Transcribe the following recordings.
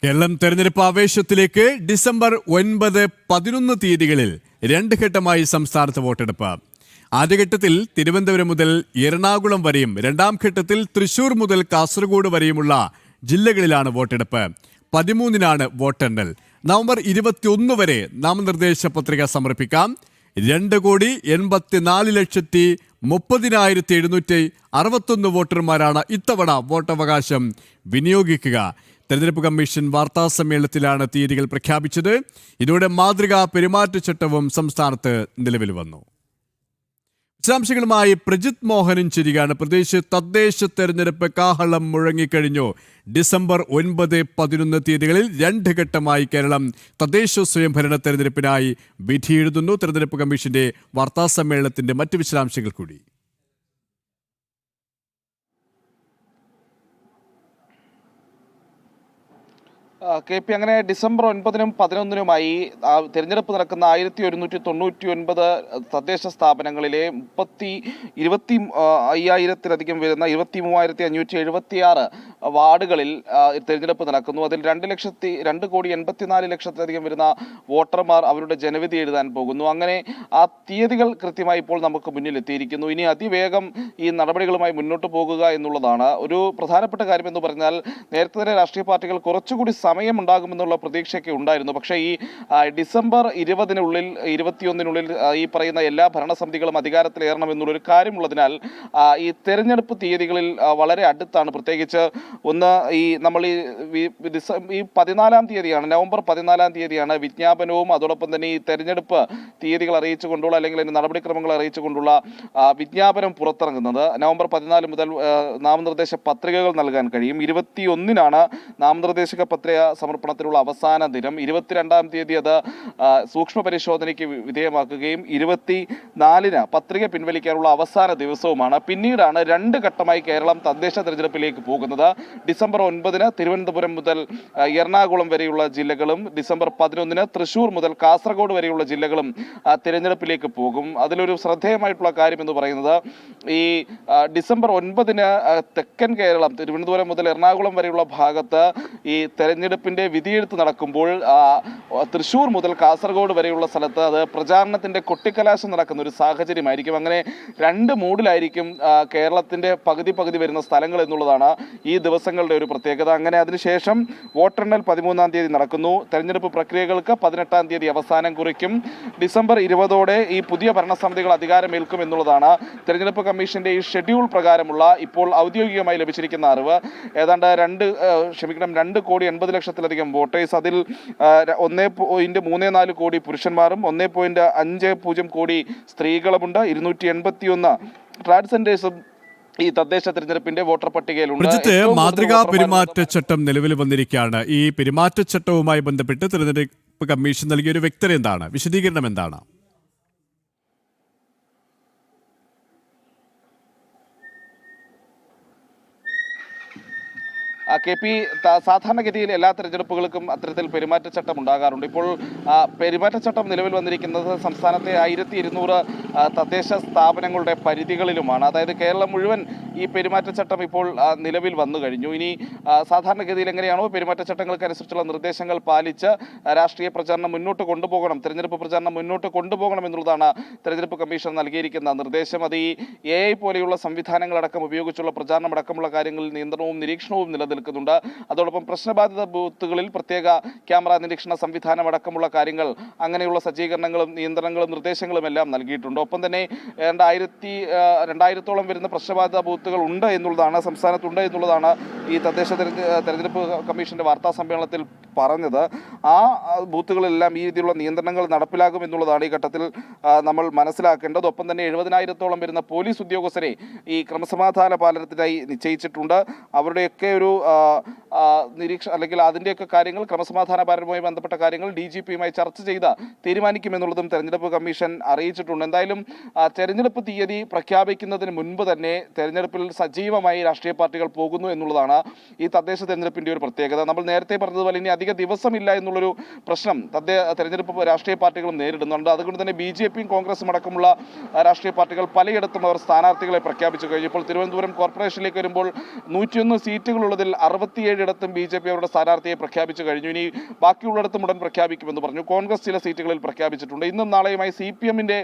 കേരളം തെരഞ്ഞെടുപ്പ് ആവേശത്തിലേക്ക് ഡിസംബർ 9, 11 തീയതികളിൽ രണ്ട് ഘട്ടമായി സംസ്ഥാനത്ത് വോട്ടെടുപ്പ്. ആദ്യഘട്ടത്തിൽ തിരുവനന്തപുരം മുതൽ എറണാകുളം വരെയും രണ്ടാം ഘട്ടത്തിൽ തൃശൂർ മുതൽ കാസർഗോഡ് വരെയുമുള്ള ജില്ലകളിലാണ് വോട്ടെടുപ്പ്. 13-നാണ് വോട്ടെണ്ണൽ. നവംബർ 21 വരെ നാമനിർദ്ദേശ പത്രിക സമർപ്പിക്കാം. 2,84,30,761 വോട്ടർമാരാണ് ഇത്തവണ വോട്ടവകാശം വിനിയോഗിക്കുക. തെരഞ്ഞെടുപ്പ് കമ്മീഷൻ വാർത്താ സമ്മേളനത്തിലാണ് തീയതികൾ പ്രഖ്യാപിച്ചത്. ഇതോടെ മാതൃകാ പെരുമാറ്റച്ചട്ടവും സംസ്ഥാനത്ത് നിലവിൽ വന്നു. വിശദാംശങ്ങളുമായി പ്രജിത് മോഹനൻ ചിരികാണ്. പ്രദേശ് തദ്ദേശ തെരഞ്ഞെടുപ്പ് കാഹളം മുഴങ്ങിക്കഴിഞ്ഞു. ഡിസംബർ 9, 11 തീയതികളിൽ രണ്ട് ഘട്ടമായി കേരളം തദ്ദേശ സ്വയംഭരണ തെരഞ്ഞെടുപ്പിനായി വിധിയെഴുതുന്നു. തെരഞ്ഞെടുപ്പ് കമ്മീഷന്റെ വാർത്താ സമ്മേളനത്തിന്റെ മറ്റ് വിശദാംശങ്ങൾ കൂടി. കെ പി, അങ്ങനെ ഡിസംബർ 9-നും 11-നുമായി തിരഞ്ഞെടുപ്പ് നടക്കുന്ന 1199 തദ്ദേശ സ്ഥാപനങ്ങളിലെ 25,000-ലധികം വരുന്ന 23,576 വാർഡുകളിൽ തിരഞ്ഞെടുപ്പ് നടക്കുന്നു. അതിൽ 2,84,00,000-ലധികം വരുന്ന വോട്ടർമാർ അവരുടെ ജനവിധി എഴുതാൻ പോകുന്നു. അങ്ങനെ ആ തീയതികൾ കൃത്യമായി ഇപ്പോൾ നമുക്ക് മുന്നിലെത്തിയിരിക്കുന്നു. ഇനി അതിവേഗം ഈ നടപടികളുമായി മുന്നോട്ട് പോകുക എന്നുള്ളതാണ് ഒരു പ്രധാനപ്പെട്ട കാര്യം. എന്ന് പറഞ്ഞാൽ നേരത്തെ തന്നെ രാഷ്ട്രീയ പാർട്ടികൾ കുറച്ചുകൂടി സമയമുണ്ടാകുമെന്നുള്ള പ്രതീക്ഷയൊക്കെ ഉണ്ടായിരുന്നു. പക്ഷേ ഈ ഡിസംബർ 20-നുള്ളിൽ 21-നുള്ളിൽ ഈ പറയുന്ന എല്ലാ ഭരണസമിതികളും അധികാരത്തിലേറണമെന്നുള്ളൊരു കാര്യമുള്ളതിനാൽ ഈ തെരഞ്ഞെടുപ്പ് തീയതികളിൽ വളരെ അടുത്താണ്. പ്രത്യേകിച്ച് ഒന്ന് നമ്മൾ ഈ 14-ാം തീയതിയാണ്, നവംബർ 14-ാം തീയതിയാണ് വിജ്ഞാപനവും അതോടൊപ്പം തന്നെ ഈ തെരഞ്ഞെടുപ്പ് തീയതികൾ അറിയിച്ചുകൊണ്ടുള്ള അല്ലെങ്കിൽ അതിൻ്റെ നടപടിക്രമങ്ങൾ അറിയിച്ചുകൊണ്ടുള്ള വിജ്ഞാപനം പുറത്തിറങ്ങുന്നത്. നവംബർ 14 മുതൽ നാമനിർദ്ദേശ പത്രികകൾ നൽകാൻ കഴിയും. 21-നാണ് നാമനിർദ്ദേശ പത്രിക സമർപ്പണത്തിനുള്ള അവസാന ദിനം. 22-ാം തീയതി അത് സൂക്ഷ്മ പരിശോധനയ്ക്ക് വിധേയമാക്കുകയും 24-ന് പത്രിക പിൻവലിക്കാനുള്ള അവസാന ദിവസവുമാണ്. പിന്നീടാണ് രണ്ട് ഘട്ടമായി കേരളം തദ്ദേശ തെരഞ്ഞെടുപ്പിലേക്ക് പോകുന്നത്. ഡിസംബർ 9-ന് തിരുവനന്തപുരം മുതൽ എറണാകുളം വരെയുള്ള ജില്ലകളും ഡിസംബർ 11-ന് തൃശൂർ മുതൽ കാസർഗോഡ് വരെയുള്ള ജില്ലകളും തെരഞ്ഞെടുപ്പിലേക്ക് പോകും. അതിലൊരു ശ്രദ്ധേയമായിട്ടുള്ള കാര്യം എന്ന് പറയുന്നത് ഈ ഡിസംബർ 9-ന് തെക്കൻ കേരളം തിരുവനന്തപുരം മുതൽ എറണാകുളം വരെയുള്ള ഭാഗത്ത് ഈ തെരഞ്ഞെടുപ്പിന്റെ വിധിയെഴുത്ത് നടക്കുമ്പോൾ തൃശൂർ മുതൽ കാസർഗോഡ് വരെയുള്ള സ്ഥലത്ത് അത് പ്രചാരണത്തിന്റെ കൊട്ടിക്കലാശം നടക്കുന്ന ഒരു സാഹചര്യമായിരിക്കും. അങ്ങനെ രണ്ട് മൂഡിലായിരിക്കും കേരളത്തിന്റെ പകുതി വരുന്ന സ്ഥലങ്ങൾ എന്നുള്ളതാണ് ഈ ദിവസങ്ങളുടെ ഒരു പ്രത്യേകത. അങ്ങനെ അതിനുശേഷം വോട്ടെണ്ണൽ 13-ാം തീയതി നടക്കുന്നു. തെരഞ്ഞെടുപ്പ് പ്രക്രിയകൾക്ക് 18-ാം തീയതി അവസാനം കുറിക്കും. ഡിസംബർ 20-ഓടെ ഈ പുതിയ ഭരണസമിതികൾ അധികാരമേൽക്കും എന്നുള്ളതാണ് തെരഞ്ഞെടുപ്പ് കമ്മീഷന്റെ ഈ ഷെഡ്യൂൾ പ്രകാരമുള്ള ഇപ്പോൾ ഔദ്യോഗികമായി ലഭിച്ചിരിക്കുന്ന അറിവ്. ഏതാണ്ട് 2,80,00,000-ലധികം വോട്ടേഴ്സ്, അതിൽ 1.34 കോടി പുരുഷന്മാരും 1.50 കോടി സ്ത്രീകളുമുണ്ട്. 281 ട്രാൻസ്ജെൻഡേഴ്സും ഈ തദ്ദേശ തെരഞ്ഞെടുപ്പിന്റെ വോട്ടർ പട്ടികയിലുണ്ട്. മാതൃകാ പെരുമാറ്റച്ചട്ടം നിലവിൽ വന്നിരിക്കുകയാണ്. ഈ പെരുമാറ്റച്ചട്ടവുമായി ബന്ധപ്പെട്ട് തെരഞ്ഞെടുപ്പ് കമ്മീഷൻ നൽകിയ ഒരു വ്യക്തത എന്താണ്, വിശദീകരണം എന്താണ്? കെ പി, സാധാരണഗതിയിൽ എല്ലാ തെരഞ്ഞെടുപ്പുകൾക്കും അത്തരത്തിൽ പെരുമാറ്റച്ചട്ടം ഉണ്ടാകാറുണ്ട്. ഇപ്പോൾ പെരുമാറ്റച്ചട്ടം നിലവിൽ വന്നിരിക്കുന്നത് സംസ്ഥാനത്തെ 1,200 തദ്ദേശ സ്ഥാപനങ്ങളുടെ പരിധികളിലുമാണ്. അതായത് കേരളം മുഴുവൻ ഈ പെരുമാറ്റച്ചട്ടം ഇപ്പോൾ നിലവിൽ വന്നു കഴിഞ്ഞു. ഇനി സാധാരണഗതിയിൽ എങ്ങനെയാണോ പെരുമാറ്റച്ചട്ടങ്ങൾക്കനുസരിച്ചുള്ള നിർദ്ദേശങ്ങൾ പാലിച്ച് രാഷ്ട്രീയ പ്രചാരണം മുന്നോട്ട് കൊണ്ടുപോകണം, തെരഞ്ഞെടുപ്പ് പ്രചാരണം മുന്നോട്ട് കൊണ്ടുപോകണം എന്നുള്ളതാണ് തെരഞ്ഞെടുപ്പ് കമ്മീഷൻ നൽകിയിരിക്കുന്ന നിർദ്ദേശം. അത് ഈ AI പോലെയുള്ള സംവിധാനങ്ങളടക്കം ഉപയോഗിച്ചുള്ള പ്രചാരണം അടക്കമുള്ള കാര്യങ്ങളിൽ നിയന്ത്രണവും നിരീക്ഷണവും നിലനിൽക്കുന്നുണ്ട്. അതോടൊപ്പം പ്രശ്നബാധിത ബൂത്തുകളിൽ പ്രത്യേക ക്യാമറ നിരീക്ഷണ സംവിധാനം അടക്കമുള്ള കാര്യങ്ങൾ, അങ്ങനെയുള്ള സജ്ജീകരണങ്ങളും നിയന്ത്രണങ്ങളും നിർദ്ദേശങ്ങളും എല്ലാം നൽകിയിട്ടുണ്ട്. ഒപ്പം തന്നെ 2,000-ഓളം വരുന്ന പ്രശ്നബാധിത ബൂത്തുകൾ ഉണ്ട് എന്നുള്ളതാണ്, സംസ്ഥാനത്തുണ്ട് എന്നുള്ളതാണ് ഈ തദ്ദേശ തെരഞ്ഞെടുപ്പ് കമ്മീഷന്റെ വാർത്താ സമ്മേളനത്തിൽ പറഞ്ഞത്. ആ ബൂത്തുകളിലെല്ലാം ഈ രീതിയിലുള്ള നിയന്ത്രണങ്ങൾ നടപ്പിലാകും എന്നുള്ളതാണ് ഈ ഘട്ടത്തിൽ നമ്മൾ മനസ്സിലാക്കേണ്ടത്. ഒപ്പം തന്നെ 70,000-ഓളം വരുന്ന പോലീസ് ഉദ്യോഗസ്ഥരെ ഈ ക്രമസമാധാന പാലനത്തിനായി നിശ്ചയിച്ചിട്ടുണ്ട്. അവരുടെയൊക്കെ ഒരു നിരീക്ഷണം അല്ലെങ്കിൽ അതിൻ്റെയൊക്കെ കാര്യങ്ങൾ, ക്രമസമാധാനപരവുമായി ബന്ധപ്പെട്ട കാര്യങ്ങൾ DGP-യുമായി ചർച്ച ചെയ്ത് തീരുമാനിക്കുമെന്നുള്ളതും തെരഞ്ഞെടുപ്പ് കമ്മീഷൻ അറിയിച്ചിട്ടുണ്ട്. എന്തായാലും തെരഞ്ഞെടുപ്പ് തീയതി പ്രഖ്യാപിക്കുന്നതിന് മുൻപ് തന്നെ തെരഞ്ഞെടുപ്പിൽ സജീവമായി രാഷ്ട്രീയ പാർട്ടികൾ പോകുന്നു എന്നുള്ളതാണ് ഈ തദ്ദേശ തെരഞ്ഞെടുപ്പിന്റെ ഒരു പ്രത്യേകത. നമ്മൾ നേരത്തെ പറഞ്ഞതുപോലെ ഇനി അധിക ദിവസമില്ല എന്നുള്ളൊരു പ്രശ്നം തെരഞ്ഞെടുപ്പ് രാഷ്ട്രീയ പാർട്ടികളും നേരിടുന്നുണ്ട്. അതുകൊണ്ട് തന്നെ BJP-യും കോൺഗ്രസും അടക്കമുള്ള രാഷ്ട്രീയ പാർട്ടികൾ പലയിടത്തും അവർ സ്ഥാനാർത്ഥികളെ പ്രഖ്യാപിച്ചു കഴിഞ്ഞു. ഇപ്പോൾ തിരുവനന്തപുരം കോർപ്പറേഷനിലേക്ക് വരുമ്പോൾ 101 സീറ്റുകളുള്ളതിൽ 67 ബി ജെ പി അവരുടെ സ്ഥാനാർത്ഥിയെ പ്രഖ്യാപിച്ചു കഴിഞ്ഞു. ഇനി ബാക്കിയുള്ളിടത്തും ഉടൻ പ്രഖ്യാപിക്കുമെന്ന് പറഞ്ഞു. കോൺഗ്രസ് ചില സീറ്റുകളിൽ പ്രഖ്യാപിച്ചിട്ടുണ്ട്. ഇന്നും നാളെയുമായി CPM-ന്റെ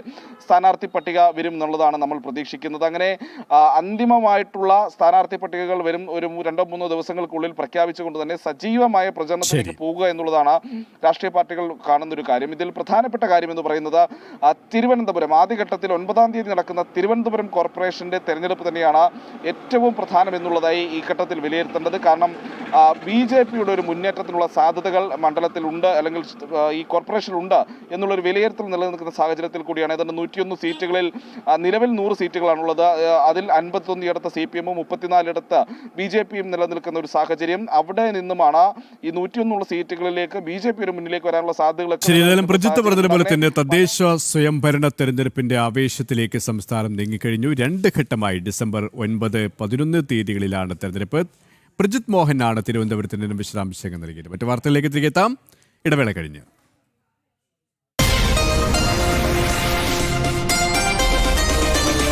സ്ഥാനാർത്ഥി പട്ടിക വരും എന്നുള്ളതാണ് നമ്മൾ പ്രതീക്ഷിക്കുന്നത്. അങ്ങനെ അന്തിമമായിട്ടുള്ള സ്ഥാനാർത്ഥി പട്ടികകൾ വരും ഒരു 2-3 ദിവസങ്ങൾക്കുള്ളിൽ പ്രഖ്യാപിച്ചുകൊണ്ട് തന്നെ സജീവമായ പ്രചരണത്തിലേക്ക് പോകുക എന്നുള്ളതാണ് രാഷ്ട്രീയ പാർട്ടികൾ കാണുന്നൊരു കാര്യം. ഇതിൽ പ്രധാനപ്പെട്ട കാര്യം എന്ന് പറയുന്നത് തിരുവനന്തപുരം ആദ്യഘട്ടത്തിൽ 9-ാം തീയതി നടക്കുന്ന തിരുവനന്തപുരം കോർപ്പറേഷന്റെ തെരഞ്ഞെടുപ്പ് തന്നെയാണ് ഏറ്റവും പ്രധാനം എന്നുള്ളതായി ഈ ഘട്ടത്തിൽ വിലയിരുത്തേണ്ടത്. കാരണം BJP-യുടെ ഒരു മുന്നേറ്റത്തിനുള്ള സാധ്യതകൾ മണ്ഡലത്തിലുണ്ട്, അല്ലെങ്കിൽ ഈ കോർപ്പറേഷനിലുണ്ട് എന്നുള്ളൊരു വിലയിരുത്തൽ നിലനിൽക്കുന്ന സാഹചര്യത്തിൽ കൂടിയാണ്. ഏതാണ്ട് 101 സീറ്റുകളിൽ നിലവിൽ 100 സീറ്റുകളാണുള്ളത്. അതിൽ 51 ഇടത്ത് CPM-ഉം 34 ഇടത്ത് BJP-യും നിലനിൽക്കുന്ന ഒരു സാഹചര്യം. അവിടെ നിന്നുമാണ് ഈ 101 സീറ്റുകളിലേക്ക് BJP ഒരു മുന്നിലേക്ക് വരാനുള്ള സാധ്യതകളൊക്കെ. പ്രജിത്ത് പറഞ്ഞതുപോലെ തന്നെ തദ്ദേശ സ്വയംഭരണ തെരഞ്ഞെടുപ്പിന്റെ ആവേശത്തിലേക്ക് സംസ്ഥാനം നീങ്ങിക്കഴിഞ്ഞു. 2 ഘട്ടമായി ഡിസംബർ 9, 11 തീയതികളിലാണ് തെരഞ്ഞെടുപ്പ്. പ്രജിത് മോഹനാണ് തിരുവനന്തപുരത്തിന് വിശദാംശങ്ങൾ നൽകിയത്. മറ്റു വാർത്തകളിലേക്ക് തിരികെ എത്താം, ഇടവേള കഴിഞ്ഞ്.